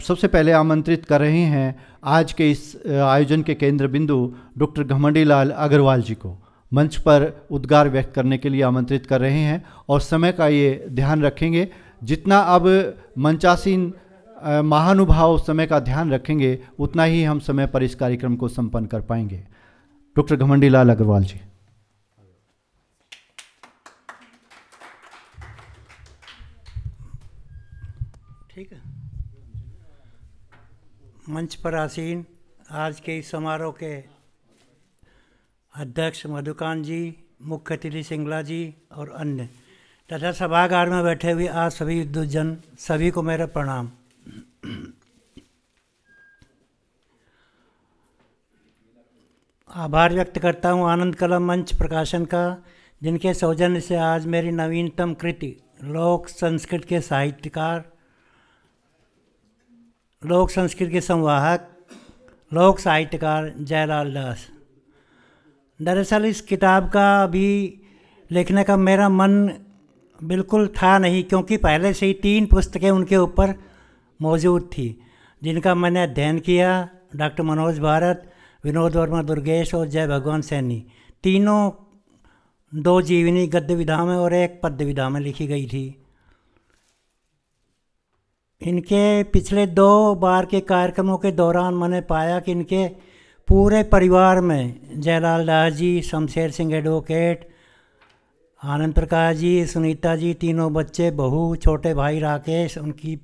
सबसे पहले आमंत्रित कर रहे हैं आज के इस आयोजन के केंद्र बिंदु डॉक्टर घमंडी लाल अग्रवाल जी को मंच पर उद्गार व्यक्त करने के लिए आमंत्रित कर रहे हैं और समय का ये ध्यान रखेंगे। जितना अब मंचासीन महानुभाव समय का ध्यान रखेंगे उतना ही हम समय पर इस कार्यक्रम को संपन्न कर पाएंगे। डॉक्टर घमंडी लाल अग्रवाल जी। ठीक है। मंच पर आसीन आज के इस समारोह के अध्यक्ष मधुकांत जी, मुख्य अतिथि सिंगला जी और अन्य तथा सभागार में बैठे हुए आज सभी विद्वजन, सभी को मेरा प्रणाम। आभार व्यक्त करता हूँ आनंद कलम मंच प्रकाशन का, जिनके सौजन्य से आज मेरी नवीनतम कृति लोक संस्कृत के साहित्यकार, लोक संस्कृत के संवाहक, लोक साहित्यकार जयलाल दास। दरअसल इस किताब का अभी लिखने का मेरा मन बिल्कुल था नहीं, क्योंकि पहले से ही 3 पुस्तकें उनके ऊपर मौजूद थी जिनका मैंने अध्ययन किया। डॉक्टर मनोज भारत, विनोद वर्मा दुर्गेश और जय भगवान सैनी, तीनों 2 जीवनी गद्य विधा में और 1 पद्य विधा में लिखी गई थी। इनके पिछले 2 बार के कार्यक्रमों के दौरान मैंने पाया कि इनके पूरे परिवार में जयलाल दास जी, शमशेर सिंह एडवोकेट, आनंद प्रकाश जी, सुनीता जी, तीनों बच्चे, बहू, छोटे भाई राकेश, उनकी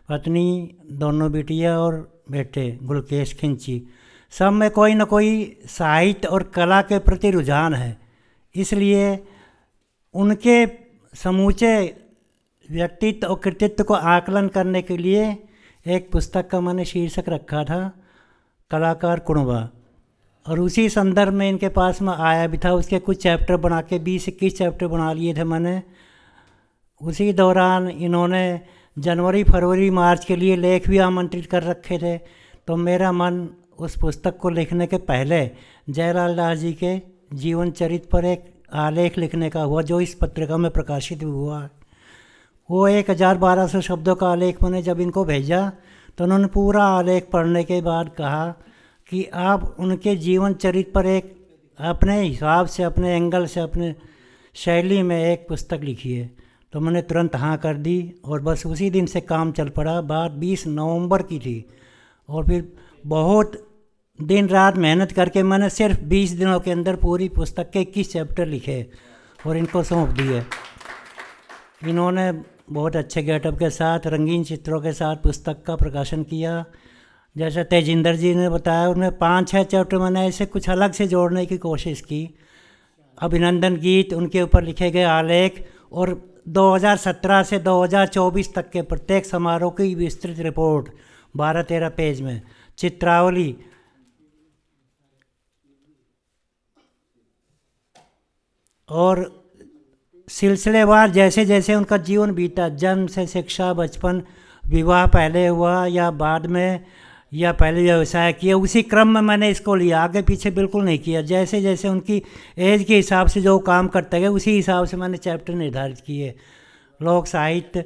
पत्नी, दोनों बिटिया और बेटे गुलकेश खिंची, सब में कोई न कोई साहित्य और कला के प्रति रुझान है। इसलिए उनके समूचे व्यक्तित्व और कृतित्व को आकलन करने के लिए एक पुस्तक का मैंने शीर्षक रखा था कलाकार कुणबा, और उसी संदर्भ में इनके पास में आया भी था। उसके कुछ चैप्टर बना के 20-21 चैप्टर बना लिए थे मैंने। उसी दौरान इन्होंने जनवरी, फरवरी, मार्च के लिए लेख भी आमंत्रित कर रखे थे, तो मेरा मन उस पुस्तक को लिखने के पहले जयलाल दास जी के जीवन चरित्र पर एक आलेख लिखने का हुआ, जो इस पत्रिका में प्रकाशित हुआ। वो 1200 शब्दों का आलेख मैंने जब इनको भेजा तो उन्होंने पूरा आलेख पढ़ने के बाद कहा कि आप उनके जीवन चरित्र पर एक अपने हिसाब से, अपने एंगल से, अपने शैली में एक पुस्तक लिखिए। तो मैंने तुरंत हाँ कर दी और बस उसी दिन से काम चल पड़ा। बात 20 नवंबर की थी और फिर बहुत दिन रात मेहनत करके मैंने सिर्फ 20 दिनों के अंदर पूरी पुस्तक के 21 चैप्टर लिखे और इनको सौंप दिए। इन्होंने बहुत अच्छे गेटअप के साथ, रंगीन चित्रों के साथ पुस्तक का प्रकाशन किया। जैसे तेजिंदर जी ने बताया, उनमें 5-6 चैप्टर मैंने ऐसे कुछ अलग से जोड़ने की कोशिश की। अभिनंदन गीत, उनके ऊपर लिखे गए आलेख और 2017 से 2024 तक के प्रत्येक समारोह की विस्तृत रिपोर्ट 12-13 पेज में, चित्रावली, और सिलसिलेवार जैसे जैसे उनका जीवन बीता, जन्म से शिक्षा, बचपन, विवाह पहले हुआ या बाद में, या पहले व्यवसाय किया, उसी क्रम में मैंने इसको लिया, आगे पीछे बिल्कुल नहीं किया। जैसे जैसे उनकी एज के हिसाब से जो काम करते गए उसी हिसाब से मैंने चैप्टर निर्धारित किए। लोक साहित्य,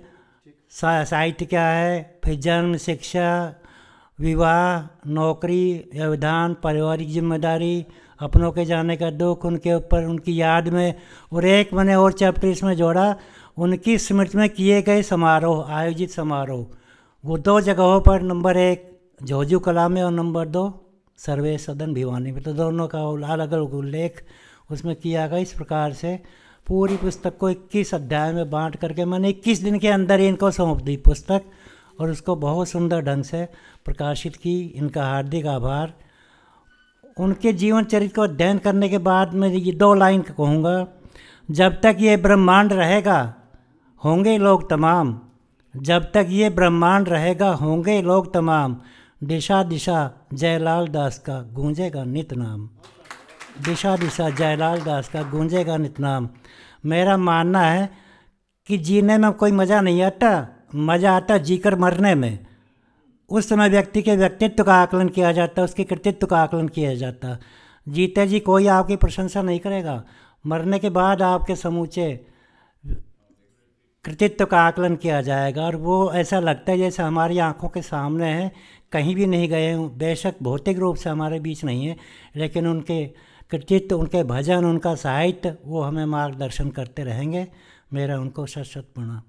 साहित्य क्या है, फिर जन्म, शिक्षा, विवाह, नौकरी, व्यवधान, पारिवारिक जिम्मेदारी, अपनों के जाने का दुख, उनके ऊपर, उनकी याद में, और एक मैंने और चैप्टर इसमें जोड़ा, उनकी स्मृति में किए गए समारोह, आयोजित समारोह। वो 2 जगहों पर, नंबर 1 झोजू कला में और नंबर 2 सर्वे सदन भिवानी में, तो दोनों का अलग अलग उल्लेख उसमें किया गया। इस प्रकार से पूरी पुस्तक को 21 अध्याय में बांट करके मैंने 21 दिन के अंदर ही इनको सौंप दी पुस्तक और उसको बहुत सुंदर ढंग से प्रकाशित की। इनका हार्दिक आभार। उनके जीवन चरित्र को अध्ययन करने के बाद मैं ये 2 लाइन कहूँगा। जब तक ये ब्रह्मांड रहेगा होंगे लोग तमाम, जब तक ये ब्रह्मांड रहेगा होंगे लोग तमाम, दिशा दिशा जयलाल दास का गूंजेगा नित नाम। दिशा दिशा जयलाल दास का गूंजेगा नित नाम। मेरा मानना है कि जीने में कोई मज़ा नहीं आता, मज़ा आता जीकर मरने में। उस समय व्यक्ति के व्यक्तित्व का आकलन किया जाता, उसके कृतित्व का आकलन किया जाता। जीते जी कोई आपकी प्रशंसा नहीं करेगा, मरने के बाद आपके समूचे कृतित्व का आकलन किया जाएगा, और वो ऐसा लगता है जैसे हमारी आंखों के सामने है, कहीं भी नहीं गए हों। बेशक भौतिक रूप से हमारे बीच नहीं है, लेकिन उनके कृतित्व, उनके भजन, उनका साहित्य वो हमें मार्गदर्शन करते रहेंगे। मेरा उनको सत सत प्रणाम।